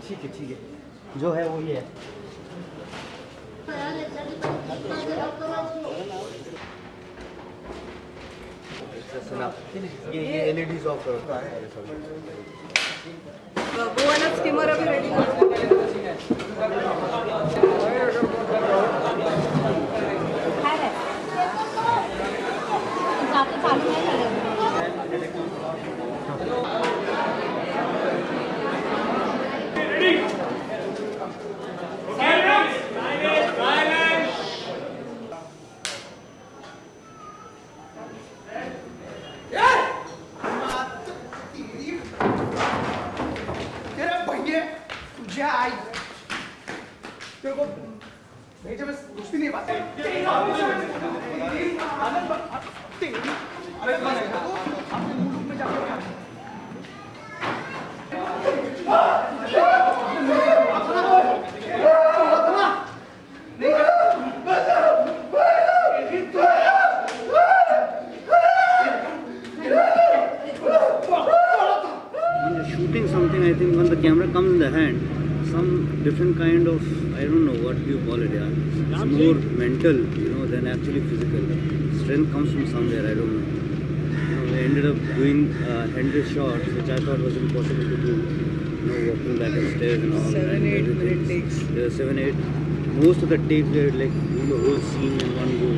ठीक है, जो है वही है। ये एलईडी ऑफ करो। वो वाला स्टीमर अभी रेडी तेरे को नहीं जब कुछ भी नहीं बात है shooting something, I think when the camera comes in the hand, some different kind of, I don't know what you call it, yeah. It's more mental, you know, than actually physical. Strength comes from somewhere, I don't know. You know, we ended up doing handed shots, which I thought was impossible to do. You know, walking back the stairs and all. 7-8 minute takes. Yeah, 7-8. Most of the takes were like doing the whole scene in one go.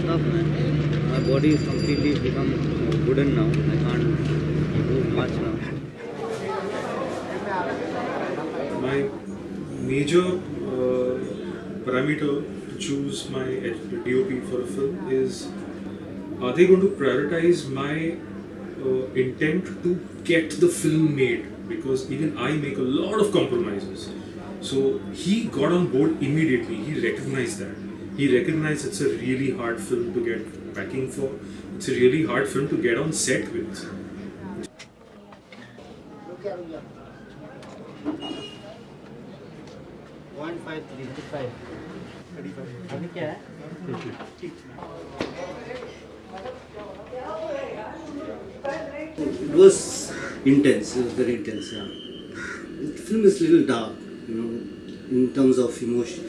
Tough, man. My body is completely become wooden now. I can't move much now. My major parameter to choose my DOP for a film is, are they going to prioritize my intent to get the film made? Because even I make a lot of compromises. So he got on board immediately. He recognized that. He recognized it's a really hard film to get backing for. It's a really hard film to get on set with. अभी क्या है? It was intense. It was very intense. Yeah. The film is a little dark, you know, in terms of emotion.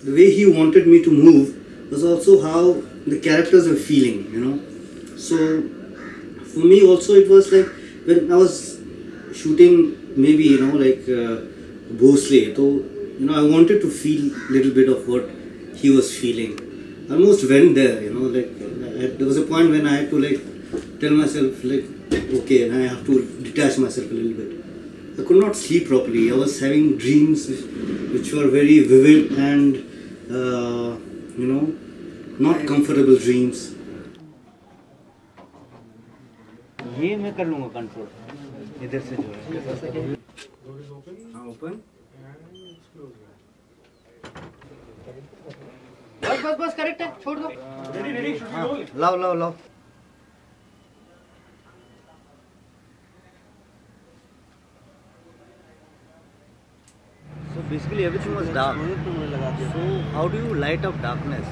The way he wanted me to move was also how the characters were feeling, you know. So for me also it was like when I was shooting, maybe, you know, like Bhosley, so, you know, I wanted to feel a little bit of what he was feeling. I almost went there, you know, like there was a point when I had to like tell myself like, okay, and I have to detach myself a little bit. I could not sleep properly. I was having dreams which were very vivid and you know, not comfortable dreams. ये मैं कर लूँगा control इधर से जो है। हाँ, open. बस करेक्ट है, छोड़ दो। रेडी लाओ। So basically everything was dark. So how do you light up darkness?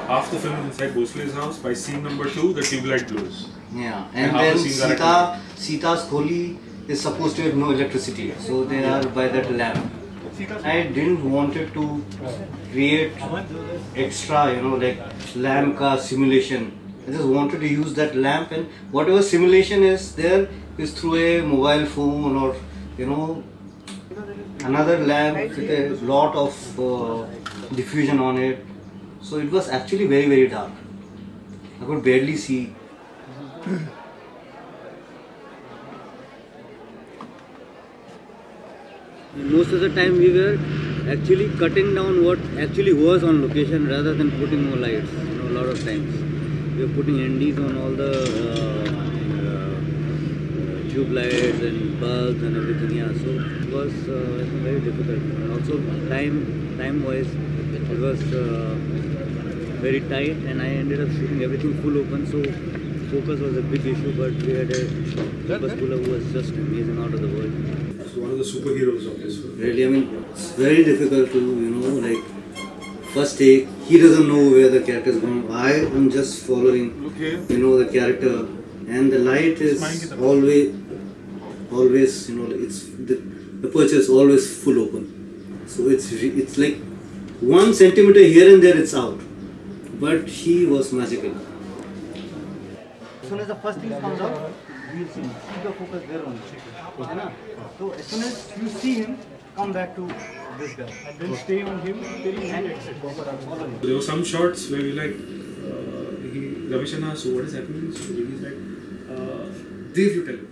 Half the film is inside Bhosley's house. By scene number 2, the tube light blows. Yeah, And and how then the scenes are Sita's Kholi is supposed to have no electricity, so they are by that lamp. I didn't wanted to create extra, you know, like lamp ka simulation. I just wanted to use that lamp, and whatever simulation is there is through a mobile phone or, you know, another lamp with a lot of diffusion on it. So it was actually very, very dark. I could barely see. Most of the time we were actually cutting down what actually was on location rather than putting more lights. You know, a lot of times we were putting NDs on all the tube lights and bulbs and everything. Yeah, so it was very difficult. And also time wise, it was very tight, and I ended up shooting everything full open. So focus was a big issue, but we had a Deepak Kula who was just amazing, out of the world. So one of the superheroes of this film. Really, I mean, it's very difficult to, like, first take, he doesn't know where the character is going. I am just following, the character, and the light is always, it's the perch is always full open. So it's like 1 centimeter here and there, it's out. But he was magical. As soon as the first thing comes out, you will see. Keep your focus there only. So as soon as you see him, come back to this guy. And then stay on him till he exits. There were some shots where we like, Ramesh Anna, so what is happening? So he's like, Dev, you tell him.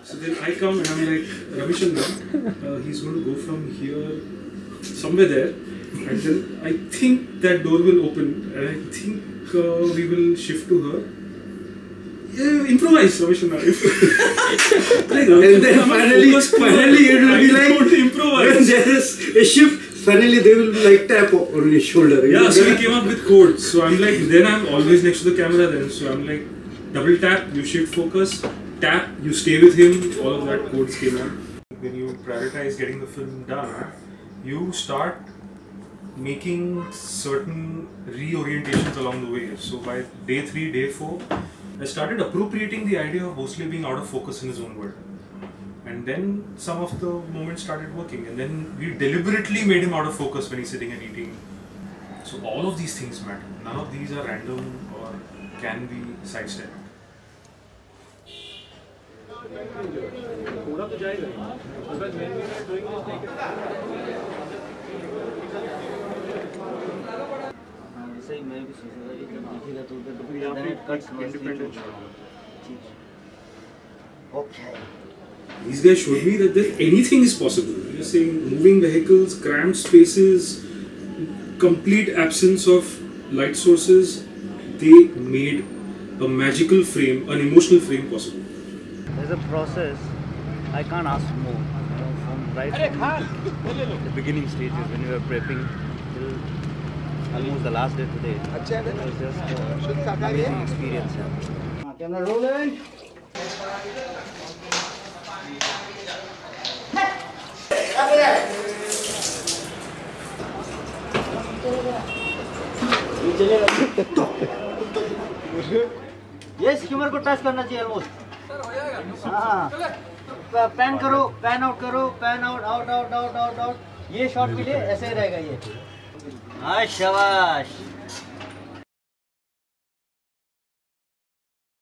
So then I come and I'm like, Ramesh Anna, he's going to go from here somewhere there. And then I think that door will open, and I think we will shift to her. Yeah, improvise, Ramesh Anna. And then finally it will be like, don't improvise. when there is a shift, finally they will like tap on his shoulder. Yeah, so we came up with codes. So I'm like, then I'm always next to the camera then. So I'm like, double tap, you shift focus, tap, you stay with him, all of that codes came on. When you prioritize getting the film done, you start making certain reorientations along the way. So by day 3, day 4, I started appropriating the idea of Bhosle being out of focus in his own world. And then some of the moments started working, and then we deliberately made him out of focus when he's sitting and eating. So all of these things matter. None of these are random or can be sidestepped. सही मैं भी सोच रहा था कि जब दिखेगा तो उधर then it cuts Independent. Okay. These guys showed me that anything is possible. You're saying moving vehicles, cramped spaces, complete absence of light sources. They made a magical frame, an emotional frame possible. There's a process. I can't ask more. From the beginning stages when we were prepping till almost the last day today. It was just an amazing experience. Camera rolling. Yes humour को touch करना चाहिए almost हाँ pan करो pan out out out out out out ये shot के लिए ऐसे ही रहेगा ये हाँ शाबाश